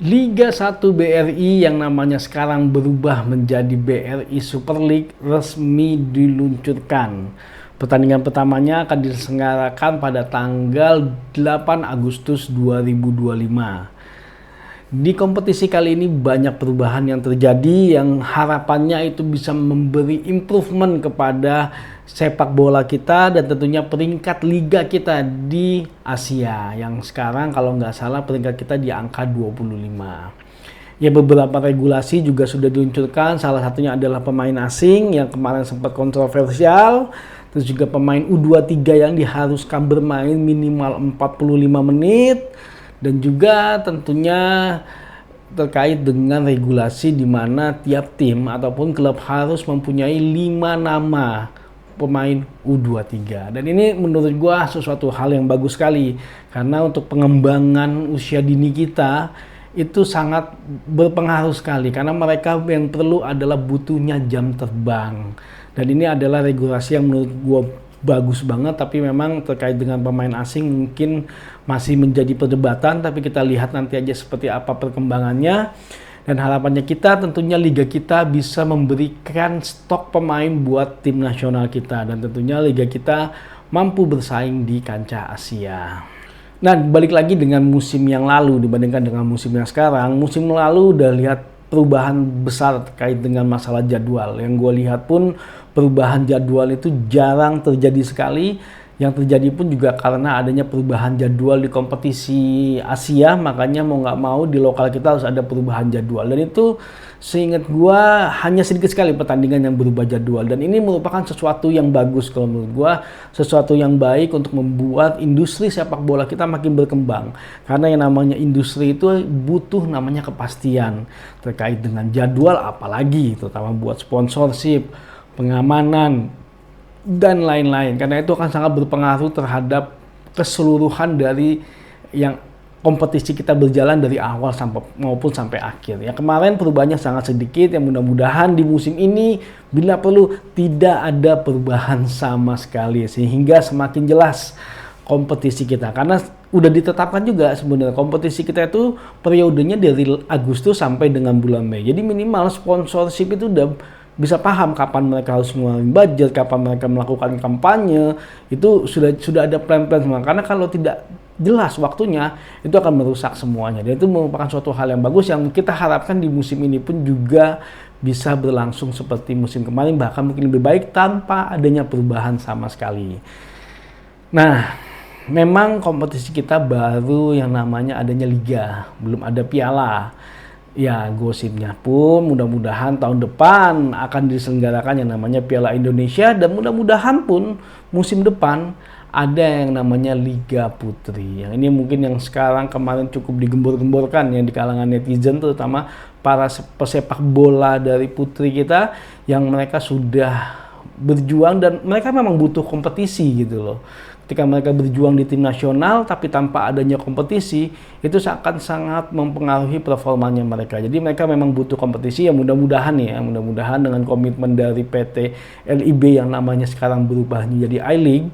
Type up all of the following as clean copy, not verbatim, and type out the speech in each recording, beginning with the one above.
Liga 1 BRI yang namanya sekarang berubah menjadi BRI Super League resmi diluncurkan. Pertandingan pertamanya akan diselenggarakan pada tanggal 8 Agustus 2025. Di kompetisi kali ini banyak perubahan yang terjadi yang harapannya itu bisa memberi improvement kepada sepak bola kita dan tentunya peringkat liga kita di Asia yang sekarang kalau nggak salah peringkat kita di angka 25. Ya, beberapa regulasi juga sudah diluncurkan, salah satunya adalah pemain asing yang kemarin sempat kontroversial, terus juga pemain U23 yang diharuskan bermain minimal 45 menit, dan juga tentunya terkait dengan regulasi di mana tiap tim ataupun klub harus mempunyai 5 nama pemain U23. Dan ini menurut gua sesuatu hal yang bagus sekali karena untuk pengembangan usia dini kita itu sangat berpengaruh sekali karena mereka yang perlu adalah butuhnya jam terbang. Dan ini adalah regulasi yang menurut gua bagus banget, tapi memang terkait dengan pemain asing mungkin masih menjadi perdebatan, tapi kita lihat nanti aja seperti apa perkembangannya. Dan harapannya kita tentunya liga kita bisa memberikan stok pemain buat tim nasional kita dan tentunya liga kita mampu bersaing di kancah Asia. Nah, balik lagi dengan musim yang lalu dibandingkan dengan musim yang sekarang. Musim lalu udah lihat perubahan besar terkait dengan masalah jadwal. Yang gue lihat pun perubahan jadwal itu jarang terjadi sekali. Yang terjadi pun juga karena adanya perubahan jadwal di kompetisi Asia, makanya mau nggak mau di lokal kita harus ada perubahan jadwal. Dan itu seingat gua hanya sedikit sekali pertandingan yang berubah jadwal. Dan ini merupakan sesuatu yang bagus kalau menurut gua, sesuatu yang baik untuk membuat industri sepak bola kita makin berkembang. Karena yang namanya industri itu butuh namanya kepastian terkait dengan jadwal, apalagi terutama buat sponsorship, pengamanan, dan lain-lain, karena itu akan sangat berpengaruh terhadap keseluruhan dari yang kompetisi kita berjalan dari awal maupun sampai akhir. Ya, kemarin perubahannya sangat sedikit, yang mudah-mudahan di musim ini bila perlu tidak ada perubahan sama sekali sehingga semakin jelas kompetisi kita, karena udah ditetapkan juga sebenarnya kompetisi kita itu periodenya dari Agustus sampai dengan bulan Mei. Jadi minimal sponsorship itu udah bisa paham kapan mereka harus ngeluarin budget, kapan mereka melakukan kampanye, itu sudah ada plan-plan semua. Karena kalau tidak jelas waktunya, itu akan merusak semuanya. Dan itu merupakan suatu hal yang bagus yang kita harapkan di musim ini pun juga bisa berlangsung seperti musim kemarin, bahkan mungkin lebih baik tanpa adanya perubahan sama sekali. Nah, memang kompetisi kita baru yang namanya adanya liga, belum ada piala. Ya, gosipnya pun mudah-mudahan tahun depan akan diselenggarakan yang namanya Piala Indonesia dan mudah-mudahan pun musim depan ada yang namanya Liga Putri. Yang ini mungkin yang sekarang kemarin cukup digembor-gemborkan yang di kalangan netizen, terutama para pesepak bola dari putri kita yang mereka sudah berjuang dan mereka memang butuh kompetisi gitu loh. Ketika mereka berjuang di tim nasional tapi tanpa adanya kompetisi, itu akan sangat mempengaruhi performanya mereka. Jadi mereka memang butuh kompetisi, ya mudah-mudahan dengan komitmen dari PT LIB yang namanya sekarang berubah menjadi I-League,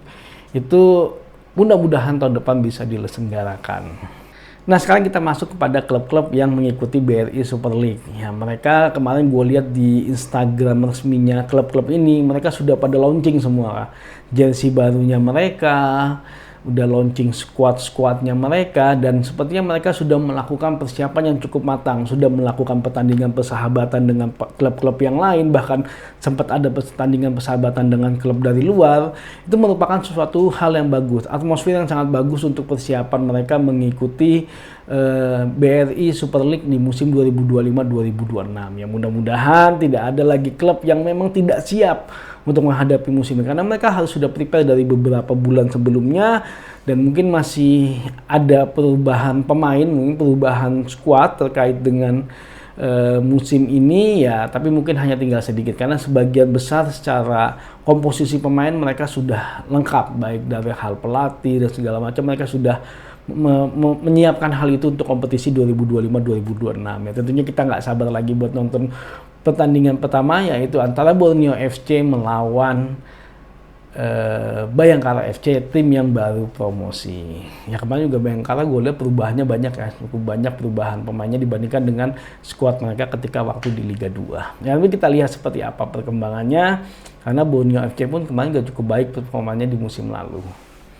itu mudah-mudahan tahun depan bisa diselenggarakan. Nah, sekarang kita masuk kepada klub-klub yang mengikuti BRI Super League. Ya, mereka kemarin gue lihat di Instagram resminya klub-klub ini, mereka sudah pada launching semua. Jersey barunya mereka, udah launching squad-squadnya mereka, dan sepertinya mereka sudah melakukan persiapan yang cukup matang, sudah melakukan pertandingan persahabatan dengan klub-klub yang lain, bahkan sempat ada pertandingan persahabatan dengan klub dari luar. Itu merupakan sesuatu hal yang bagus, atmosfer yang sangat bagus untuk persiapan mereka mengikuti BRI Super League di musim 2025-2026. Ya, mudah-mudahan tidak ada lagi klub yang memang tidak siap untuk menghadapi musim ini, karena mereka harus sudah prepare dari beberapa bulan sebelumnya, dan mungkin masih ada perubahan pemain, mungkin perubahan squad terkait dengan musim ini ya, tapi mungkin hanya tinggal sedikit karena sebagian besar secara komposisi pemain mereka sudah lengkap, baik dari hal pelatih dan segala macam, mereka sudah menyiapkan hal itu untuk kompetisi 2025-2026 ya. Tentunya kita nggak sabar lagi buat nonton pertandingan pertama, yaitu antara Borneo FC melawan Bayangkara FC, tim yang baru promosi. Ya kemarin juga Bayangkara gue lihat perubahannya banyak ya, cukup banyak perubahan pemainnya dibandingkan dengan skuad mereka ketika waktu di Liga 2. Ya, tapi kita lihat seperti apa perkembangannya, karena Borneo FC pun kemarin juga cukup baik performanya di musim lalu.